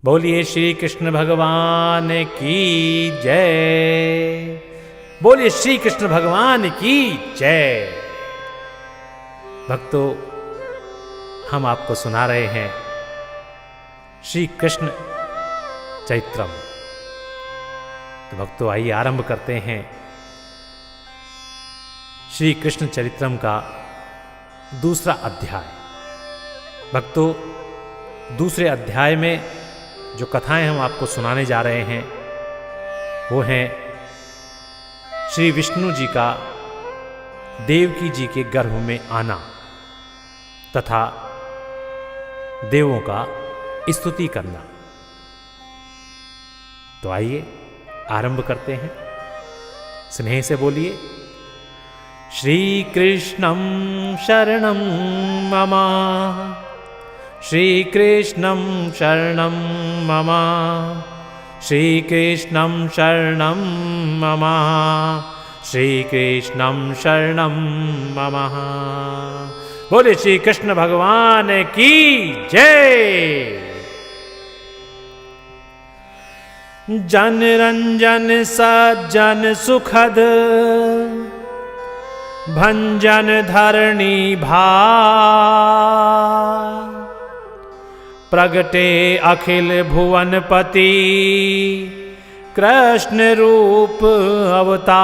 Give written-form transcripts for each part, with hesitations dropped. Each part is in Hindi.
बोलिए श्री कृष्ण भगवान की जय। बोलिए श्री कृष्ण भगवान की जय। भक्तों, हम आपको सुना रहे हैं श्री कृष्ण चरित्रम। तो भक्तों, आइए आरंभ करते हैं श्री कृष्ण चरित्रम का दूसरा अध्याय। भक्तों, दूसरे अध्याय में जो कथाएं हम आपको सुनाने जा रहे हैं वो हैं श्री विष्णु जी का देवकी जी के गर्भ में आना तथा देवों का स्तुति करना। तो आइए आरंभ करते हैं। स्नेह से बोलिए, श्री कृष्णं शरणं मम, श्री कृष्णं शरणं मम, श्री कृष्णं शरणं मम, श्री कृष्णं शरणं मम। बोले श्री कृष्ण भगवान की जय। जन रंजन सज्जन सुखद, भंजन धरणी भार, प्रगटे अखिल भुवनपति, कृष्ण रूप अवतार।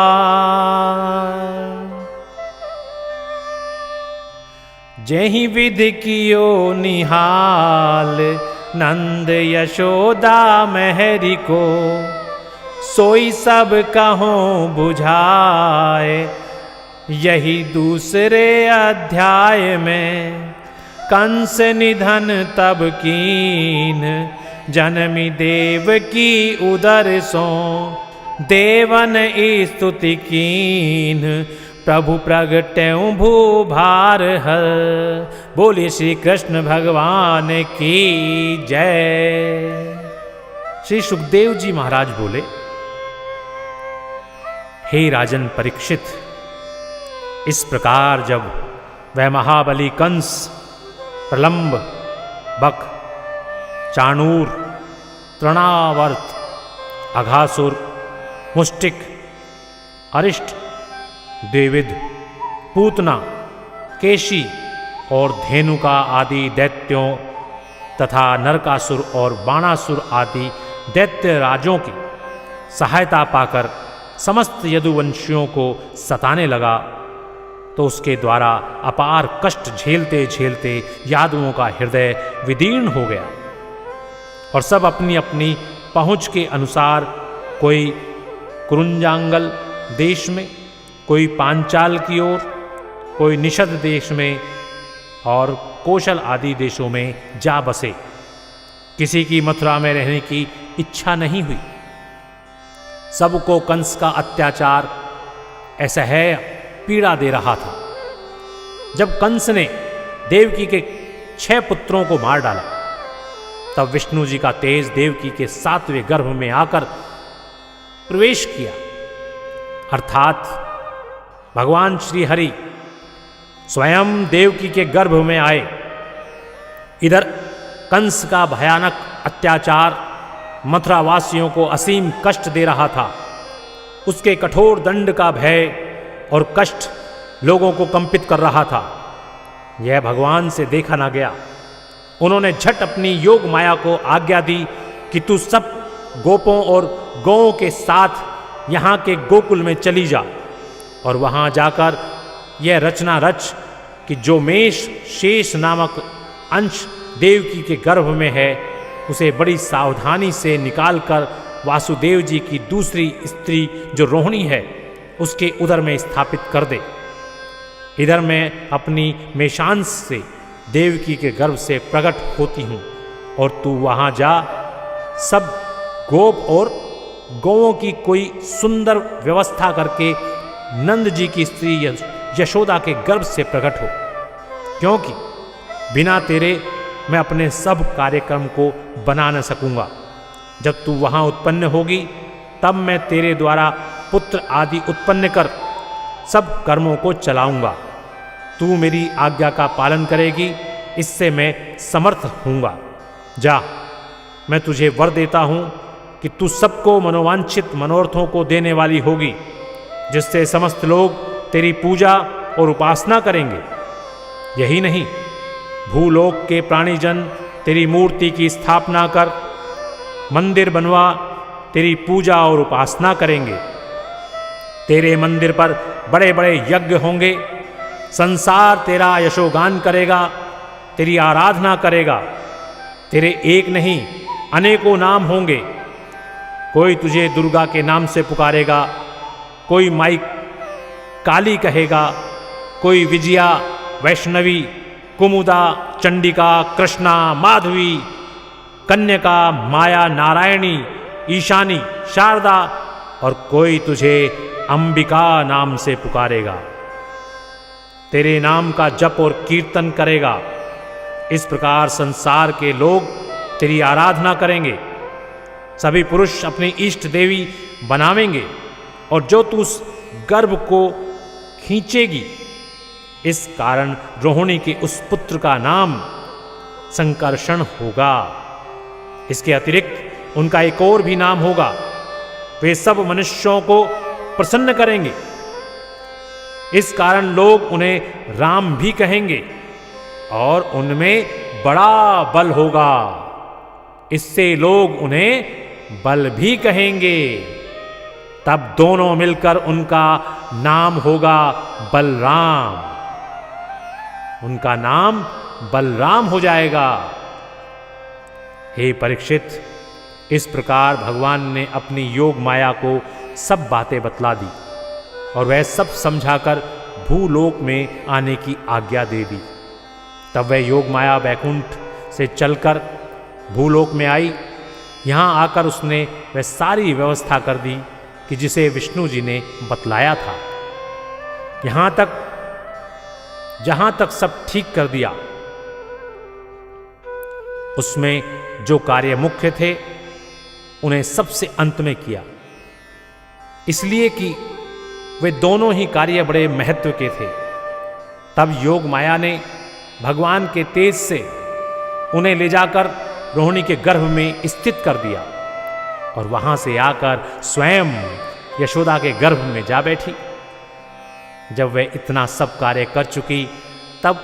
जेहि विधि कियो निहाल, नंद यशोदा महरी को, सोई सब कहों बुझाए। यही दूसरे अध्याय में कंस निधन तब कीन, जनमी देव की उदर सो, देवन स्तुति कीन। प्रभु प्रगट्यों भूभार हर। बोलिए श्री कृष्ण भगवान की जय। श्री सुखदेव जी महाराज बोले, हे राजन परीक्षित, इस प्रकार जब वह महाबली कंस, प्रलंब, बक, चाणूर, तृणावर्त, अघासुर, मुष्टिक, अरिष्ट, द्विविद, पूतना, केशी और धेनुका आदि दैत्यों तथा नरकासुर और बाणासुर आदि दैत्य राजों की सहायता पाकर समस्त यदुवंशियों को सताने लगा, तो उसके द्वारा अपार कष्ट झेलते झेलते यादवों का हृदय विदीर्ण हो गया और सब अपनी अपनी पहुंच के अनुसार, कोई कुरुंजांगल देश में, कोई पांचाल की ओर, कोई निषद देश में और कौशल आदि देशों में जा बसे। किसी की मथुरा में रहने की इच्छा नहीं हुई। सबको कंस का अत्याचार असह्य पीड़ा दे रहा था। जब कंस ने देवकी के 6 पुत्रों को मार डाला, तब विष्णु जी का तेज देवकी के 7वें गर्भ में आकर प्रवेश किया, अर्थात भगवान श्री हरि स्वयं देवकी के गर्भ में आए। इधर कंस का भयानक अत्याचार मथुरा वासियों को असीम कष्ट दे रहा था। उसके कठोर दंड का भय और कष्ट लोगों को कंपित कर रहा था। यह भगवान से देखा ना गया। उन्होंने झट अपनी योग माया को आज्ञा दी कि तू सब गोपों और गौओं के साथ यहाँ के गोकुल में चली जा और वहाँ जाकर यह रचना रच कि जो मेष शेष नामक अंश देवकी के गर्भ में है, उसे बड़ी सावधानी से निकालकर वासुदेव जी की दूसरी स्त्री जो रोहिणी है, उसके उदर में स्थापित कर दे। इधर मैं अपनी मेषांश से देवकी के गर्भ से प्रकट होती हूँ और तू वहाँ जा सब गोप और गौओं की कोई सुंदर व्यवस्था करके नंद जी की स्त्री यशोदा के गर्भ से प्रकट हो, क्योंकि बिना तेरे मैं अपने सब कार्यक्रम को बना न सकूँगा। जब तू वहाँ उत्पन्न होगी, तब मैं तेरे द्वारा पुत्र आदि उत्पन्न कर सब कर्मों को चलाऊंगा। तू मेरी आज्ञा का पालन करेगी, इससे मैं समर्थ हूँगा। जा, मैं तुझे वर देता हूं कि तू सबको मनोवांछित मनोरथों को देने वाली होगी, जिससे समस्त लोग तेरी पूजा और उपासना करेंगे। यही नहीं, भूलोक के प्राणीजन तेरी मूर्ति की स्थापना कर मंदिर बनवा तेरी पूजा और उपासना करेंगे। तेरे मंदिर पर बड़े बड़े यज्ञ होंगे। संसार तेरा यशोगान करेगा, तेरी आराधना करेगा। तेरे एक नहीं अनेकों नाम होंगे। कोई तुझे दुर्गा के नाम से पुकारेगा, कोई माई काली कहेगा, कोई विजया, वैष्णवी, कुमुदा, चंडिका, कृष्णा, माधवी, कन्यका, माया, नारायणी, ईशानी, शारदा, और कोई तुझे अंबिका नाम से पुकारेगा। तेरे नाम का जप और कीर्तन करेगा। इस प्रकार संसार के लोग तेरी आराधना करेंगे। सभी पुरुष अपनी इष्ट देवी बनावेंगे, और जो तू उस गर्भ को खींचेगी, इस कारण रोहिणी के उस पुत्र का नाम संकर्षण होगा। इसके अतिरिक्त उनका एक और भी नाम होगा। वे सब मनुष्यों को प्रसन्न करेंगे। इस कारण लोग उन्हें राम भी कहेंगे, और उनमें बड़ा बल होगा। इससे लोग उन्हें बल भी कहेंगे। तब दोनों मिलकर उनका नाम होगा बलराम। उनका नाम बलराम हो जाएगा। हे परीक्षित, इस प्रकार भगवान ने अपनी योग माया को सब बातें बतला दी, और वह सब समझाकर भूलोक में आने की आज्ञा दे दी। तब वह योग माया वैकुंठ से चलकर भूलोक में आई। यहाँ आकर उसने वह सारी व्यवस्था कर दी कि जिसे विष्णु जी ने बतलाया था। जहाँ तक सब ठीक कर दिया। उसमें जो कार्य मुख्य थे उन्हें सबसे अंत में किया, इसलिए कि वे दोनों ही कार्य बड़े महत्व के थे। तब योग माया ने भगवान के तेज से उन्हें ले जाकर रोहिणी के गर्भ में स्थित कर दिया, और वहां से आकर स्वयं यशोदा के गर्भ में जा बैठी। जब वह इतना सब कार्य कर चुकी, तब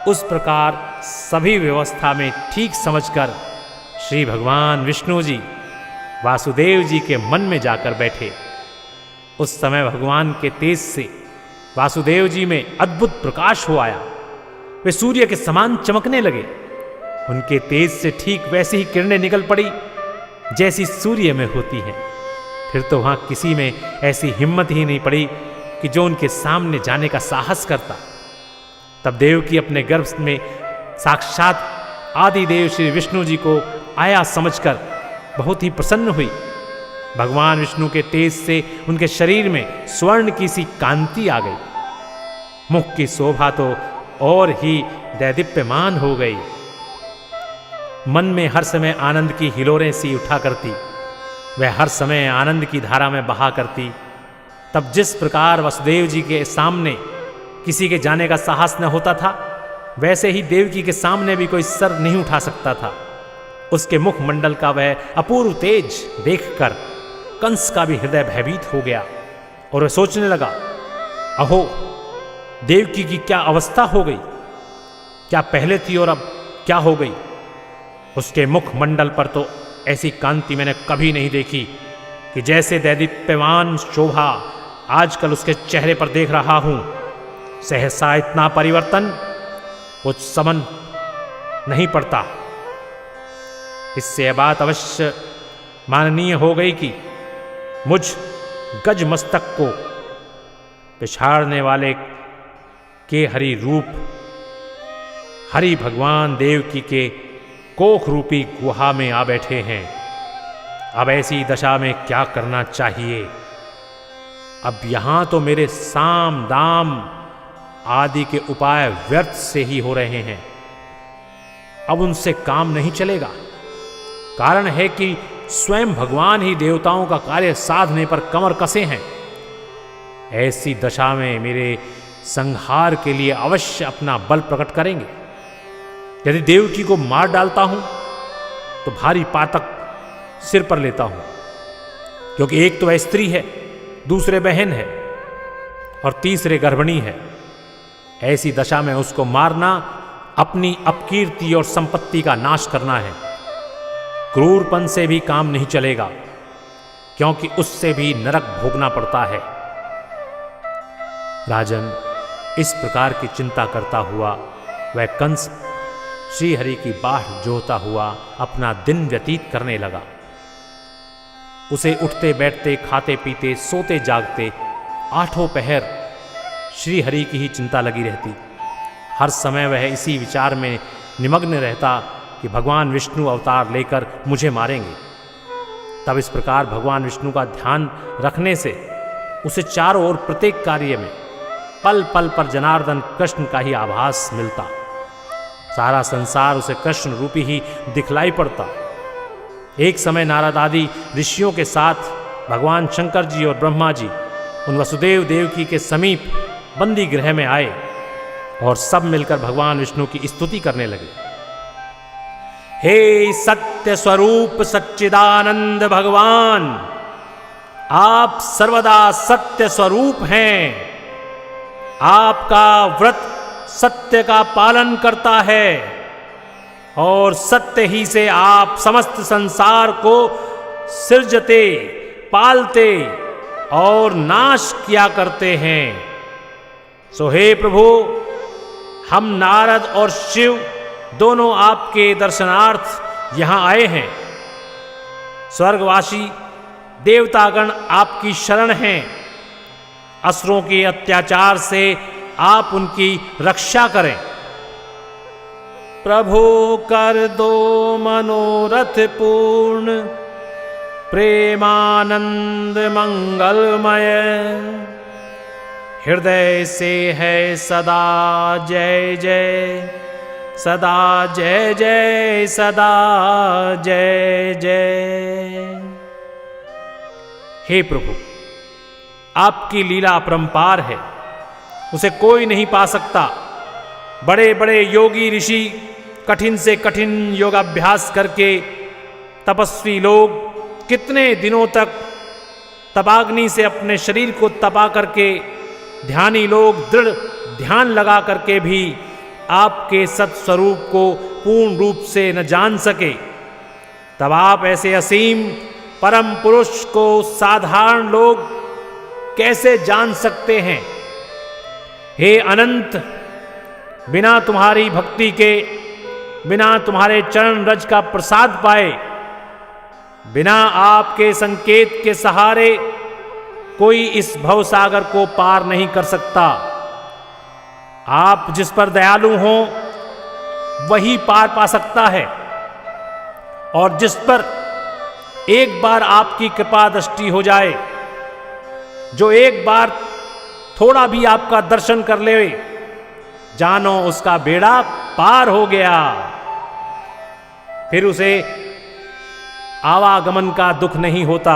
उस प्रकार सभी व्यवस्था में ठीक समझकर श्री भगवान विष्णु जी वासुदेव जी के मन में जाकर बैठे। उस समय भगवान के तेज से वासुदेव जी में अद्भुत प्रकाश हो आया। वे सूर्य के समान चमकने लगे। उनके तेज से ठीक वैसी ही किरणें निकल पड़ी जैसी सूर्य में होती हैं। फिर तो वहां किसी में ऐसी हिम्मत ही नहीं पड़ी कि जो उनके सामने जाने का साहस करता। तब देवकी अपने गर्भ में साक्षात आदिदेव श्री विष्णु जी को आया समझकर बहुत ही प्रसन्न हुई। भगवान विष्णु के तेज से उनके शरीर में स्वर्ण की सी कांति आ गई। मुख की शोभा तो और ही दैदीप्यमान हो गई। मन में हर समय आनंद की हिलोरें सी उठा करती। वह हर समय आनंद की धारा में बहा करती। तब जिस प्रकार वसुदेव जी के सामने किसी के जाने का साहस न होता था, वैसे ही देवकी के सामने भी कोई सर नहीं उठा सकता था। उसके मुख मंडल का वह अपूर्व तेज देखकर कंस का भी हृदय भयभीत हो गया, और वह सोचने लगा, अहो, देवकी की क्या अवस्था हो गई। क्या पहले थी और अब क्या हो गई। उसके मुख मंडल पर तो ऐसी कांति मैंने कभी नहीं देखी कि जैसे दैदीप्यमान शोभा आजकल उसके चेहरे पर देख रहा हूं। सहसा इतना परिवर्तन कुछ समझ नहीं पड़ता। इससे यह बात अवश्य माननीय हो गई कि मुझ गज मस्तक को पिछाड़ने वाले के हरि रूप हरि भगवान देवकी के कोख रूपी गुहा में आ बैठे हैं। अब ऐसी दशा में क्या करना चाहिए। अब यहां तो मेरे साम दाम आदि के उपाय व्यर्थ से ही हो रहे हैं। अब उनसे काम नहीं चलेगा। कारण है कि स्वयं भगवान ही देवताओं का कार्य साधने पर कमर कसे हैं। ऐसी दशा में मेरे संहार के लिए अवश्य अपना बल प्रकट करेंगे। यदि देवकी को मार डालता हूं तो भारी पातक सिर पर लेता हूं, क्योंकि एक तो वह स्त्री है, दूसरे बहन है और तीसरे गर्भिणी है। ऐसी दशा में उसको मारना अपनी अपकीर्ति और संपत्ति का नाश करना है। क्रूरपन से भी काम नहीं चलेगा, क्योंकि उससे भी नरक भोगना पड़ता है। राजन, इस प्रकार की चिंता करता हुआ वह कंस श्रीहरि की बाढ़ जोहता हुआ अपना दिन व्यतीत करने लगा। उसे उठते बैठते, खाते पीते, सोते जागते 8 पहर श्रीहरि की ही चिंता लगी रहती। हर समय वह इसी विचार में निमग्न रहता कि भगवान विष्णु अवतार लेकर मुझे मारेंगे। तब इस प्रकार भगवान विष्णु का ध्यान रखने से उसे चारों ओर प्रत्येक कार्य में पल पल पर जनार्दन कृष्ण का ही आभास मिलता। सारा संसार उसे कृष्ण रूपी ही दिखलाई पड़ता। एक समय नारद आदि ऋषियों के साथ भगवान शंकर जी और ब्रह्मा जी उन वसुदेव देवकी के समीप बंदी गृह में आए और सब मिलकर भगवान विष्णु की स्तुति करने लगे। हे सत्य स्वरूप सच्चिदानंद भगवान, आप सर्वदा सत्य स्वरूप हैं। आपका व्रत सत्य का पालन करता है और सत्य ही से आप समस्त संसार को सृजते, पालते और नाश किया करते हैं। सो हे प्रभु, हम नारद और शिव दोनों आपके दर्शनार्थ यहां आए हैं। स्वर्गवासी देवतागण आपकी शरण हैं। असुरों के अत्याचार से आप उनकी रक्षा करें। प्रभु कर दो मनोरथ पूर्ण, प्रेमानंद मंगलमय। हृदय से है सदा जय जय, सदा जय जय, सदा जय जय। हे प्रभु, आपकी लीला अपरंपार है, उसे कोई नहीं पा सकता। बड़े बड़े योगी ऋषि कठिन से कठिन योगाभ्यास करके तपस्वी लोग कितने दिनों तक तपाग्नि से अपने शरीर को तपा करके, ध्यानी लोग दृढ़ ध्यान लगा करके भी आपके सत्स्वरूप को पूर्ण रूप से न जान सके। तब आप ऐसे असीम परम पुरुष को साधारण लोग कैसे जान सकते हैं? हे अनंत, बिना तुम्हारी भक्ति के, बिना तुम्हारे चरण रज का प्रसाद पाए, बिना आपके संकेत के सहारे कोई इस भवसागर को पार नहीं कर सकता। आप जिस पर दयालु हो वही पार पा सकता है, और जिस पर एक बार आपकी कृपा दृष्टि हो जाए, जो एक बार थोड़ा भी आपका दर्शन कर ले, जानो उसका बेड़ा पार हो गया। फिर उसे आवागमन का दुख नहीं होता।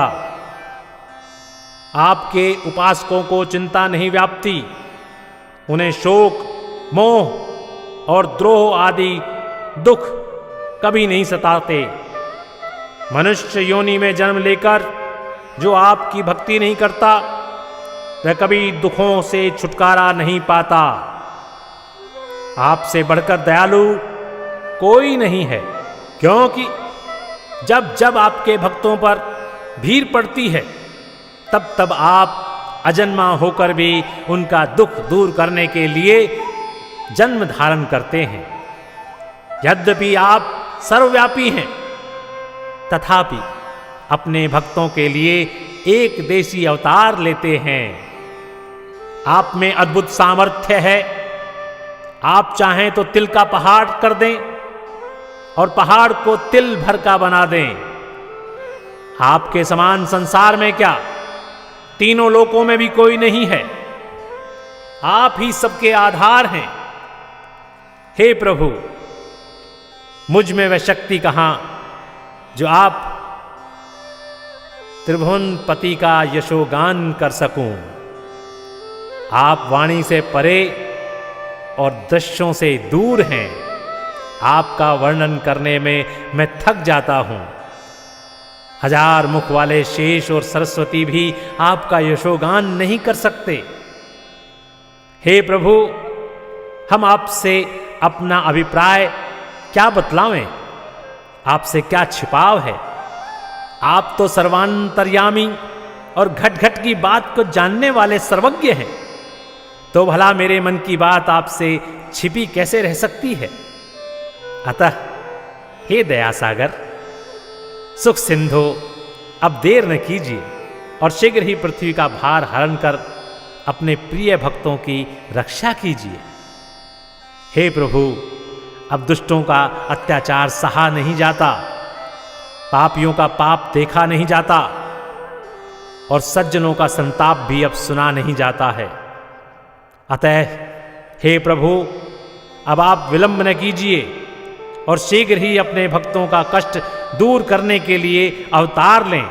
आपके उपासकों को चिंता नहीं व्यापती, उन्हें शोक, मोह और द्रोह आदि दुख कभी नहीं सताते। मनुष्य योनि में जन्म लेकर जो आपकी भक्ति नहीं करता, वह कभी दुखों से छुटकारा नहीं पाता। आपसे बढ़कर दयालु कोई नहीं है, क्योंकि जब जब आपके भक्तों पर भीड़ पड़ती है, तब तब आप अजन्मा होकर भी उनका दुख दूर करने के लिए जन्म धारण करते हैं। यद्यपि आप सर्वव्यापी हैं, तथापि अपने भक्तों के लिए एक देशी अवतार लेते हैं। आप में अद्भुत सामर्थ्य है। आप चाहें तो तिल का पहाड़ कर दें और पहाड़ को तिल भर का बना दें। आपके समान संसार में क्या, तीनों लोकों में भी कोई नहीं है। आप ही सबके आधार हैं। हे प्रभु, मुझ में वह शक्ति कहां जो आप त्रिभुवन पति का यशोगान कर सकूं। आप वाणी से परे और दृश्यों से दूर हैं। आपका वर्णन करने में मैं थक जाता हूं। 1000 मुख वाले शेष और सरस्वती भी आपका यशोगान नहीं कर सकते। हे प्रभु, हम आपसे अपना अभिप्राय क्या बतलावें? आपसे क्या छिपाव है? आप तो सर्वांतर्यामी और घट घट की बात को जानने वाले सर्वज्ञ हैं। तो भला मेरे मन की बात आपसे छिपी कैसे रह सकती है? अतः हे दयासागर, सुख सिंधु, अब देर न कीजिए और शीघ्र ही पृथ्वी का भार हरण कर अपने प्रिय भक्तों की रक्षा कीजिए। हे प्रभु, अब दुष्टों का अत्याचार सहा नहीं जाता, पापियों का पाप देखा नहीं जाता और सज्जनों का संताप भी अब सुना नहीं जाता है। अतः हे प्रभु, अब आप विलंब न कीजिए और शीघ्र ही अपने भक्तों का कष्ट दूर करने के लिए अवतार लें।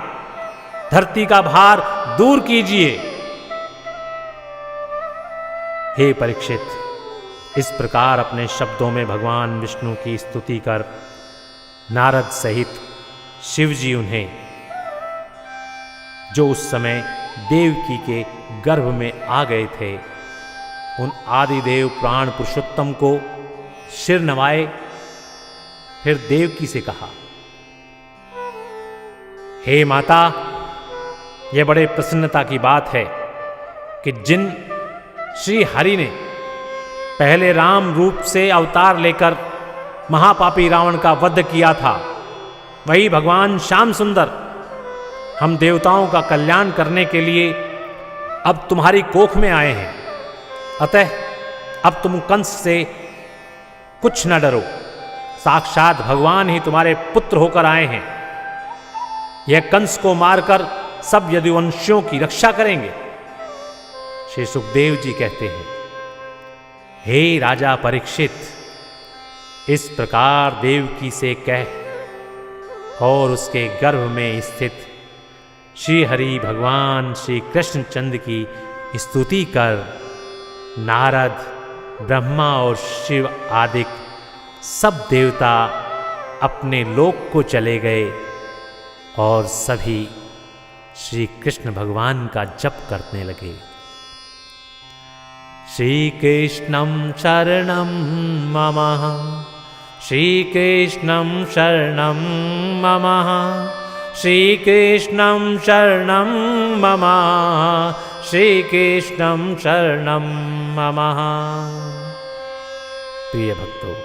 धरती का भार दूर कीजिए। हे परीक्षित, इस प्रकार अपने शब्दों में भगवान विष्णु की स्तुति कर नारद सहित शिवजी उन्हें, जो उस समय देवकी के गर्भ में आ गए थे, उन आदिदेव प्राण पुरुषोत्तम को सिर नवाए। फिर देवकी से कहा, हे माता, यह बड़े प्रसन्नता की बात है कि जिन श्री हरि ने पहले राम रूप से अवतार लेकर महापापी रावण का वध किया था, वही भगवान श्याम सुंदर हम देवताओं का कल्याण करने के लिए अब तुम्हारी कोख में आए हैं। अतः अब तुम कंस से कुछ न डरो, साक्षात भगवान ही तुम्हारे पुत्र होकर आए हैं। यह कंस को मारकर सब यदुवंशियों की रक्षा करेंगे। श्री सुखदेव जी कहते हैं, हे राजा परीक्षित, इस प्रकार देवकी से कह और उसके गर्भ में स्थित श्री हरि भगवान श्री कृष्णचंद्र की स्तुति कर नारद, ब्रह्मा और शिव आदि सब देवता अपने लोक को चले गए और सभी श्री कृष्ण भगवान का जप करने लगे। श्री कृष्णं शरणं मम, श्री कृष्णं शरणं मम, श्री कृष्णं शरणं मम, श्री कृष्णं शरणं मम। प्रिय भक्तों,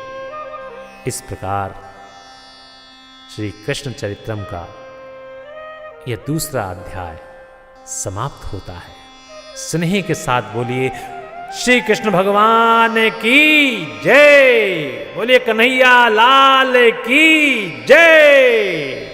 इस प्रकार श्री कृष्ण चरित्रम का यह दूसरा अध्याय समाप्त होता है। स्नेह के साथ बोलिए श्री कृष्ण भगवान की जय, बोलिए कन्हैया लाल की जय।